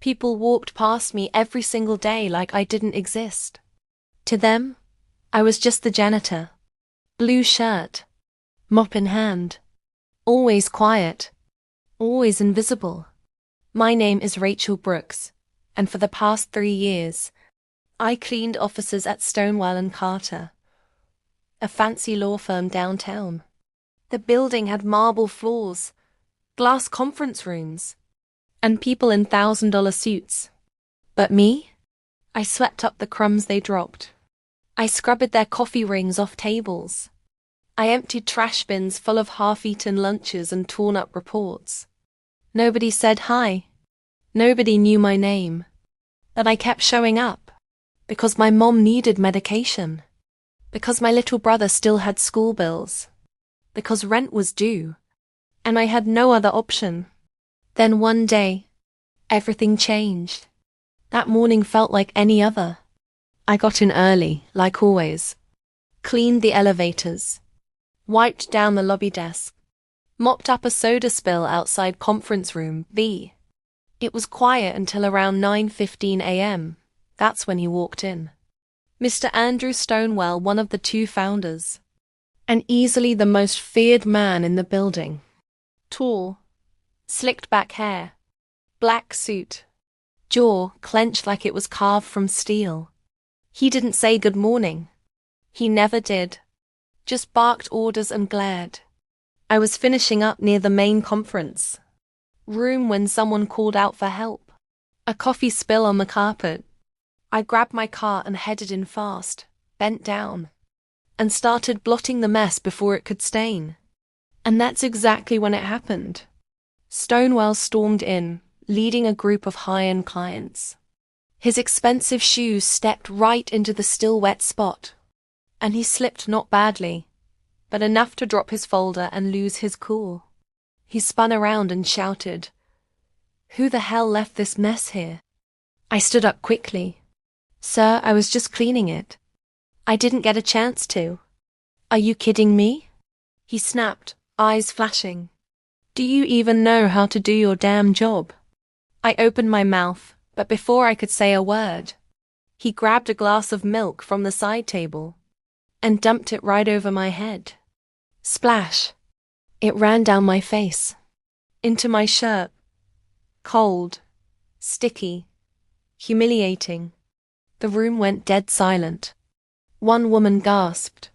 People walked past me every single day like I didn't exist. To them, I was just the janitor. Blue shirt, mop in hand. Always quiet. Always invisible. My name is Rachel Brooks, and for the past 3 years, I cleaned offices at Stonewall and Carter, a fancy law firm downtown. The building had marble floors, glass conference rooms, and people in $1,000 suits. But me? I swept up the crumbs they dropped. I scrubbed their coffee rings off tables. I emptied trash bins full of half-eaten lunches and torn-up reports. Nobody said hi. Nobody knew my name. But I kept showing up, because my mom needed medication, because my little brother still had school bills, because rent was due, and I had no other option. Then one day, everything changed. That morning felt like any other. I got in early, like always, cleaned the elevators, wiped down the lobby desk, mopped up a soda spill outside conference room B. It was quiet until around 9:15 a.m. That's when he walked in. Mr. Andrew Stonewall, one of the 2 founders, and easily the most feared man in the building. Tall, slicked back hair, black suit, jaw clenched like it was carved from steel. He didn't say good morning. He never did. Just barked orders and glared. I was finishing up near the main conference room when someone called out for help. A coffee spill on the carpet. I grabbed my cart and headed in fast, bent down, and started blotting the mess before it could stain. And that's exactly when it happened. Stonewall stormed in, leading a group of high-end clients. His expensive shoes stepped right into the still wet spot, and he slipped not badly, but enough to drop his folder and lose his cool. He spun around and shouted, "Who the hell left this mess here?" I stood up quickly. "Sir, I was just cleaning it. I didn't get a chance to." "Are you kidding me?" he snapped, eyes flashing. "Do you even know how to do your damn job?" I opened my mouth, but before I could say a word, he grabbed a glass of milk from the side table and dumped it right over my head. Splash! It ran down my face, into my shirt. Cold, sticky, humiliating. The room went dead silent. One woman gasped.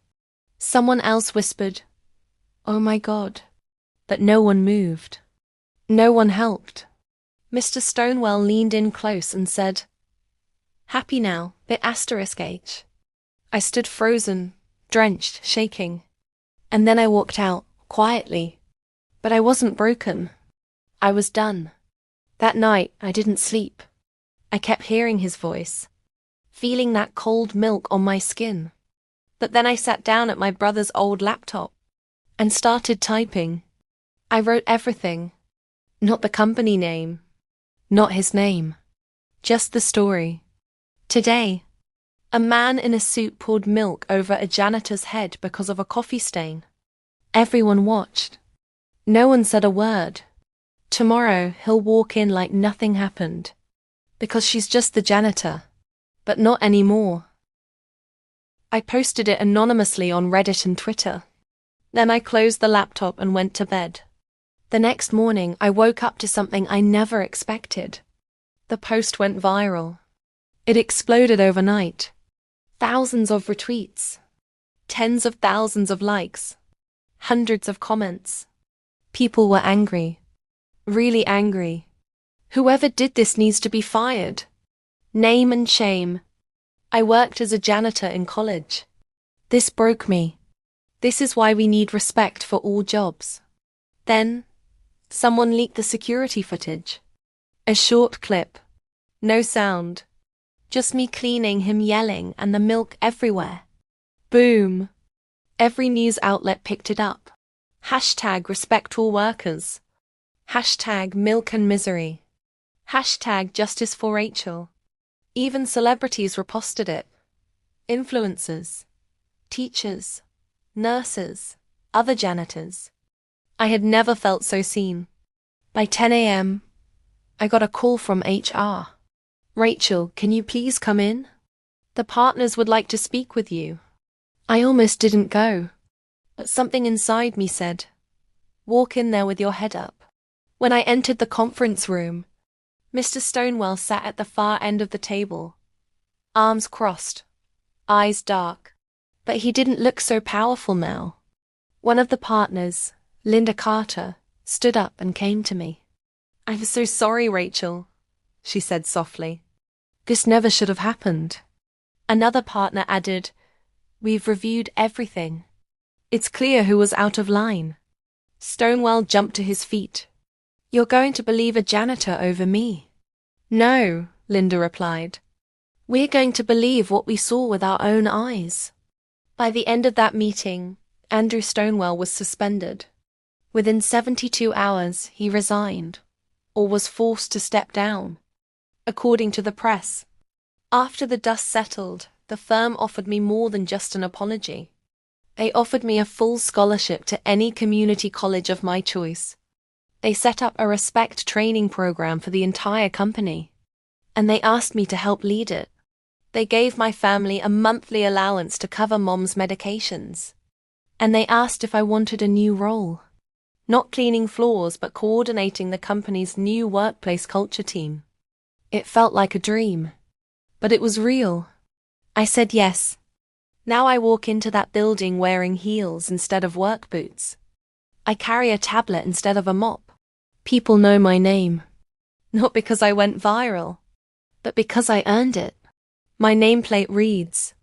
Someone else whispered, "Oh my God." But no one moved. No one helped. Mr. Stonewall leaned in close and said, "Happy now, bit *H." I stood frozen, drenched, shaking. And then I walked out, quietly. But I wasn't broken. I was done. That night, I didn't sleep. I kept hearing his voice, feeling that cold milk on my skin. But then I sat down at my brother's old laptop and started typing. I wrote everything. Not the company name. Not his name. Just the story. Today, a man in a suit poured milk over a janitor's head because of a coffee stain. Everyone watched. No one said a word. Tomorrow, he'll walk in like nothing happened. Because she's just the janitor. But not anymore. I posted it anonymously on Reddit and Twitter. Then I closed the laptop and went to bed. The next morning, I woke up to something I never expected. The post went viral. It exploded overnight. Thousands of retweets. Tens of thousands of likes. Hundreds of comments. People were angry. Really angry. Whoever did this needs to be fired. Name and shame. I worked as a janitor in college. This broke me. This is why we need respect for all jobs. Then, someone leaked the security footage. A short clip. No sound. Just me cleaning, him yelling, and the milk everywhere. Boom. Every news outlet picked it up. Hashtag respect all workers. Hashtag milk and misery. Hashtag justice for Rachel. Even celebrities reposted it. Influencers. Teachers. Nurses. Other janitors. I had never felt so seen. By 10 a.m., I got a call from HR. Rachel, can you please come in? The partners would like to speak with you. I almost didn't go, but something inside me said, walk in there with your head up. When I entered the conference room, Mr. Stonewell sat at the far end of the table, arms crossed, eyes dark, but he didn't look so powerful now. One of the partners, Linda Carter, stood up and came to me. I'm so sorry, Rachel, she said softly. This never should have happened. Another partner added, we've reviewed everything. It's clear who was out of line. Stonewell jumped to his feet. You're going to believe a janitor over me? No, Linda replied. We're going to believe what we saw with our own eyes. By the end of that meeting, Andrew Stonewell was suspended. Within 72 hours, he resigned, or was forced to step down, according to the press. After the dust settled, the firm offered me more than just an apology. They offered me a full scholarship to any community college of my choice. They set up a respect training program for the entire company, and they asked me to help lead it. They gave my family a monthly allowance to cover Mom's medications, and they asked if I wanted a new role. Not cleaning floors, but coordinating the company's new workplace culture team. It felt like a dream, but it was real. I said yes. Now I walk into that building wearing heels instead of work boots. I carry a tablet instead of a mop. People know my name, not because I went viral, but because I earned it. My nameplate reads,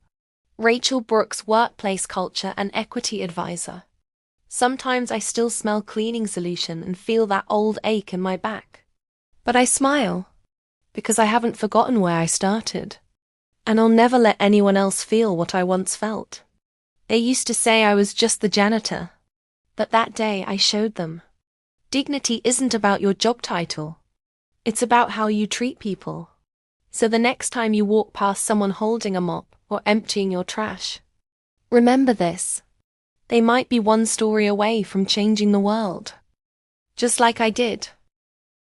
Rachel Brooks, Workplace Culture and Equity Advisor. Sometimes I still smell cleaning solution and feel that old ache in my back. But I smile, because I haven't forgotten where I started. And I'll never let anyone else feel what I once felt. They used to say I was just the janitor, but that day I showed them. Dignity isn't about your job title. It's about how you treat people. So the next time you walk past someone holding a mop or emptying your trash, remember this. They might be one story away from changing the world. Just like I did.